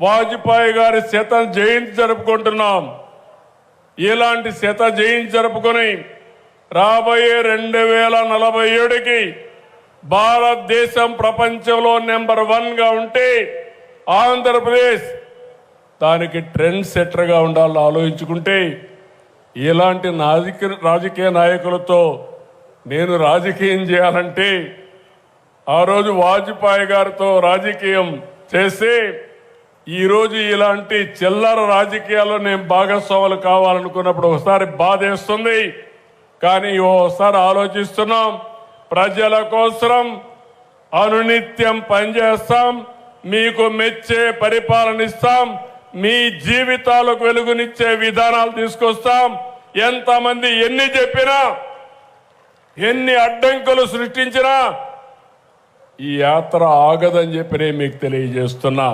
వాజ్పేయి గారి శత జయంతి జరుపుకుంటున్నాం. ఇలాంటి శత జయంతి జరుపుకొని రాబోయే 2047కి భారతదేశం ప్రపంచంలో నెంబర్ 1గా ఉంటే ఆంధ్రప్రదేశ్ దానికి ట్రెండ్ సెట్టర్గా ఉండాలని ఆలోచించుకుంటే ఇలాంటి రాజకీయ నాయకులతో నేను రాజకీయం చేయాలంటే ఆ రోజు వాజ్పేయి గారితో రాజకీయం చేస్తే ఈరోజు ఇలాంటి చిల్లర రాజకీయాల్లో నేను భాగస్వాములు కావాలనుకున్నప్పుడు ఒకసారి బాధేస్తుంది. కానీ ఓసారి ఆలోచిస్తున్నాం, ప్రజల కోసం అనునిత్యం పనిచేస్తాం, మీకు మెచ్చే పరిపాలన ఇస్తాం, మీ జీవితాలకు వెలుగునిచ్చే విధానాలు తీసుకొస్తాం. ఎంతమంది ఎన్ని చెప్పినా ఎన్ని అడ్డంకులు సృష్టించినా ఈ యాత్ర ఆగదని చెప్పి నేను మీకు తెలియజేస్తున్నా.